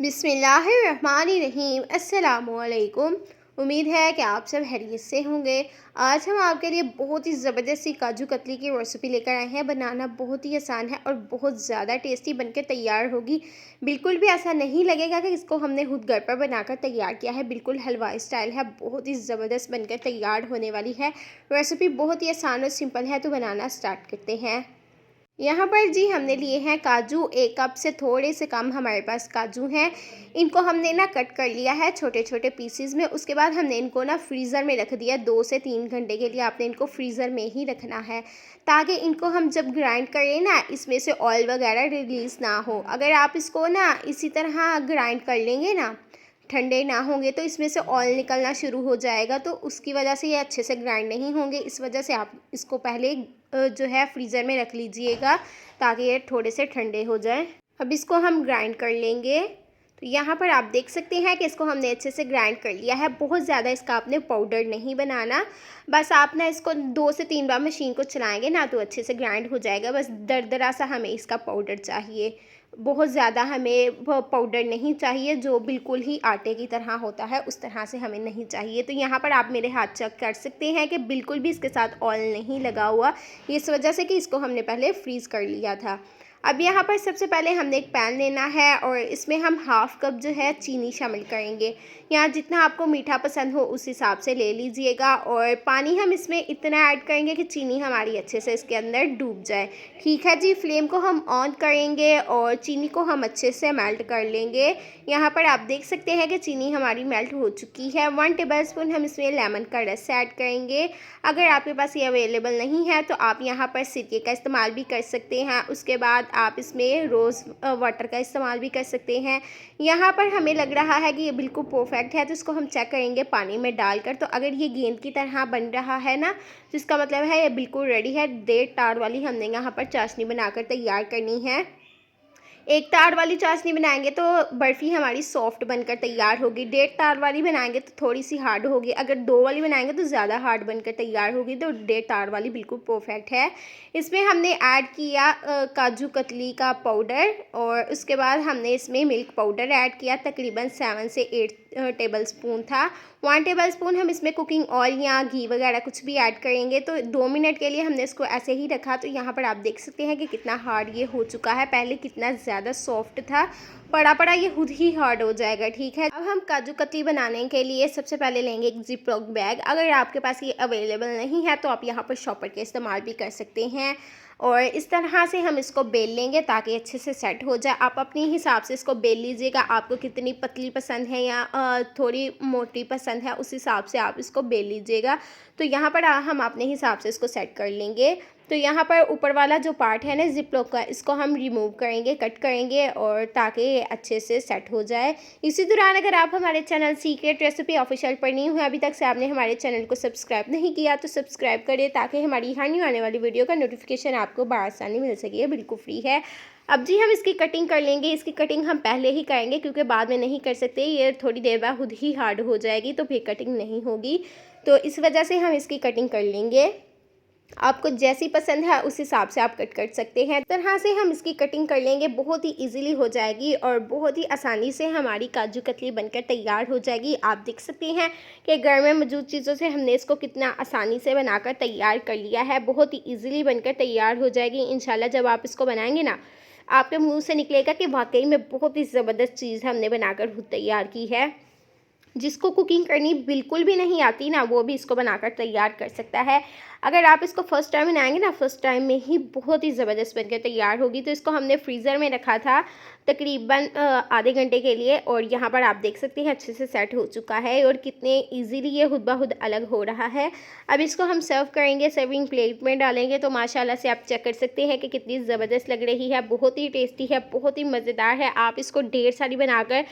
बिस्मिल्लाहिर्रहमानिर्रहीम। अस्सलामुअलैकुम। उम्मीद है कि आप सब खैरियत से होंगे। आज हम आपके लिए बहुत ही ज़बरदस्त सी काजू कतली की रेसिपी लेकर आए हैं। बनाना बहुत ही आसान है और बहुत ज़्यादा टेस्टी बनकर तैयार होगी। बिल्कुल भी ऐसा नहीं लगेगा कि इसको हमने खुद घर पर बनाकर तैयार किया है। बिल्कुल हलवाई स्टाइल है, बहुत ही ज़बरदस्त बनकर तैयार होने वाली है। रेसिपी बहुत ही आसान और सिंपल है, तो बनाना स्टार्ट करते हैं। यहाँ पर जी हमने लिए हैं काजू, 1 कप से थोड़े से कम हमारे पास काजू हैं। इनको हमने ना कट कर लिया है छोटे छोटे पीसीज में। उसके बाद हमने इनको ना फ्रीज़र में रख दिया। 2 से 3 घंटे के लिए आपने इनको फ्रीज़र में ही रखना है, ताकि इनको हम जब ग्राइंड करें ना, इसमें से ऑयल वगैरह रिलीज़ ना हो। अगर आप इसको ना इसी तरह ग्राइंड कर लेंगे ना, ठंडे ना होंगे, तो इसमें से ऑयल निकलना शुरू हो जाएगा, तो उसकी वजह से ये अच्छे से ग्राइंड नहीं होंगे। इस वजह से आप इसको पहले जो है फ्रीज़र में रख लीजिएगा, ताकि ये थोड़े से ठंडे हो जाए। अब इसको हम ग्राइंड कर लेंगे। तो यहाँ पर आप देख सकते हैं कि इसको हमने अच्छे से ग्राइंड कर लिया है। बहुत ज़्यादा इसका आपने पाउडर नहीं बनाना, बस आप ना इसको 2 से 3 बार मशीन को चलाएंगे ना, तो अच्छे से ग्राइंड हो जाएगा। बस दरदरा सा हमें इसका पाउडर चाहिए, बहुत ज़्यादा हमें पाउडर नहीं चाहिए। जो बिल्कुल ही आटे की तरह होता है उस तरह से हमें नहीं चाहिए। तो यहाँ पर आप मेरे हाथ चेक कर सकते हैं कि बिल्कुल भी इसके साथ ऑयल नहीं लगा हुआ, इस वजह से कि इसको हमने पहले फ्रीज़ कर लिया था। अब यहाँ पर सबसे पहले हमने एक पैन लेना है और इसमें हम हाफ़ कप जो है चीनी शामिल करेंगे। यहाँ जितना आपको मीठा पसंद हो उस हिसाब से ले लीजिएगा। और पानी हम इसमें इतना ऐड करेंगे कि चीनी हमारी अच्छे से इसके अंदर डूब जाए। ठीक है जी, फ्लेम को हम ऑन करेंगे और चीनी को हम अच्छे से मेल्ट कर लेंगे। यहाँ पर आप देख सकते हैं कि चीनी हमारी मेल्ट हो चुकी है। 1 टेबलस्पून हम इसमें लेमन का रस ऐड करेंगे। अगर आपके पास ये अवेलेबल नहीं है तो आप यहाँ पर सिरके का इस्तेमाल भी कर सकते हैं। उसके बाद आप इसमें रोज़ वाटर का इस्तेमाल भी कर सकते हैं। यहाँ पर हमें लग रहा है कि ये बिल्कुल परफेक्ट है, तो इसको हम चेक करेंगे पानी में डालकर। तो अगर ये गेंद की तरह बन रहा है ना, तो इसका मतलब है ये बिल्कुल रेडी है। 1.5 तार वाली हमने यहाँ पर चाशनी बनाकर तैयार करनी है। 1 तार वाली चाशनी बनाएंगे तो बर्फ़ी हमारी सॉफ्ट बनकर तैयार होगी। 1.5 तार वाली बनाएंगे तो थोड़ी सी हार्ड होगी। अगर 2 वाली बनाएंगे तो ज़्यादा हार्ड बनकर तैयार होगी। तो 1.5 तार वाली बिल्कुल परफेक्ट है। इसमें हमने ऐड किया काजू कतली का पाउडर, और उसके बाद हमने इसमें मिल्क पाउडर ऐड किया। तकरीबन 7 से 8 टेबल स्पून था। 1 टेबल स्पून हम इसमें कुकिंग ऑयल या घी वगैरह कुछ भी ऐड करेंगे। तो 2 मिनट के लिए हमने इसको ऐसे ही रखा। तो यहाँ पर आप देख सकते हैं कि कितना हार्ड ये हो चुका है। पहले कितना ज़्यादा सॉफ्ट था, पड़ा पड़ा ये खुद ही हार्ड हो जाएगा। ठीक है, अब हम काजू कतली बनाने के लिए सबसे पहले लेंगे एक जिप लॉक बैग। अगर आपके पास ये अवेलेबल नहीं है तो आप यहाँ पर शॉपर का इस्तेमाल भी कर सकते हैं। और इस तरह से हम इसको बेल लेंगे ताकि अच्छे से सेट हो जाए। आप अपने हिसाब से इसको बेल लीजिएगा। आपको कितनी पतली पसंद है या थोड़ी मोटी पसंद है, उस हिसाब से आप इसको बेल लीजिएगा। तो यहाँ पर हम अपने हिसाब से इसको सेट कर लेंगे। तो यहाँ पर ऊपर वाला जो पार्ट है ना जिप लॉक का, इसको हम रिमूव करेंगे, कट करेंगे, और ताकि ये अच्छे से सेट हो जाए। इसी दौरान अगर आप हमारे चैनल सीक्रेट रेसिपी ऑफिशियल पर नहीं हुए अभी तक से आपने हमारे चैनल को सब्सक्राइब नहीं किया तो सब्सक्राइब करें, ताकि हमारी हर न्यू आने वाली वीडियो का नोटिफिकेशन आपको बआसानी मिल सके। ये बिल्कुल फ्री है। अब जी हम इसकी कटिंग कर लेंगे। इसकी कटिंग हम पहले ही करेंगे क्योंकि बाद में नहीं कर सकते। ये थोड़ी देर बाद खुद ही हार्ड हो जाएगी, तो फिर कटिंग नहीं होगी। तो इस वजह से हम इसकी कटिंग कर लेंगे। आपको जैसी पसंद है उस हिसाब से आप कट कर सकते हैं। तरह से हम इसकी कटिंग कर लेंगे, बहुत ही इजीली हो जाएगी और बहुत ही आसानी से हमारी काजू कतली बनकर तैयार हो जाएगी। आप देख सकते हैं कि घर में मौजूद चीज़ों से हमने इसको कितना आसानी से बनाकर तैयार कर लिया है। बहुत ही इजीली बनकर तैयार हो जाएगी। इंशाल्लाह जब आप इसको बनाएंगे ना, आपके मुंह से निकलेगा कि वाकई में बहुत ही ज़बरदस्त चीज़ हमने बनाकर खुद तैयार की है। जिसको कुकिंग करनी बिल्कुल भी नहीं आती ना, वो भी इसको बनाकर तैयार कर सकता है। अगर आप इसको फर्स्ट टाइम बनाएंगे ना, फर्स्ट टाइम में ही बहुत ही ज़बरदस्त बनकर तैयार होगी। तो इसको हमने फ्रीज़र में रखा था तकरीबन आधे घंटे के लिए, और यहाँ पर आप देख सकते हैं अच्छे से सेट हो चुका है और कितने इजीली ये खुद ब खुद अलग हो रहा है। अब इसको हम सर्व करेंगे, सर्विंग प्लेट में डालेंगे। तो माशाल्लाह से आप चेक कर सकते हैं कि कितनी ज़बरदस्त लग रही है। बहुत ही टेस्टी है, बहुत ही मज़ेदार है। आप इसको ढेर सारी बनाकर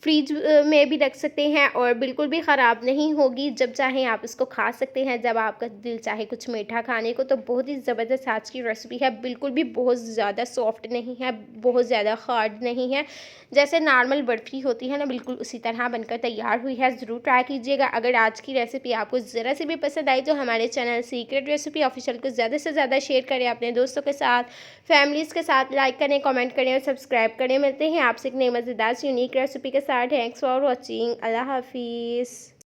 फ्रिज में भी रख सकते हैं और बिल्कुल भी ख़राब नहीं होगी। जब चाहें आप इसको खा सकते हैं, जब आपका दिल चाहे कुछ मीठा खाने को। तो बहुत ही ज़बरदस्त आज की रेसिपी है, बिल्कुल भी बहुत ज़्यादा सॉफ्ट नहीं है, बहुत ज़्यादा हार्ड नहीं है। जैसे नॉर्मल बर्फ़ी होती है ना, बिल्कुल उसी तरह बनकर तैयार हुई है। ज़रूर ट्राई कीजिएगा। अगर आज की रेसिपी आपको ज़रा सी भी पसंद आई तो हमारे चैनल सीक्रेट रेसिपी ऑफिशियल को ज़्यादा से ज़्यादा शेयर करें अपने दोस्तों के साथ, फैमिलीज़ के साथ। लाइक करें, कमेंट करें और सब्सक्राइब करें। मिलते हैं आपसे एक नई मज़ेदार सी यूनिक रेसिपी के साथ। Thanks for watching. अल्लाह हाफिज़।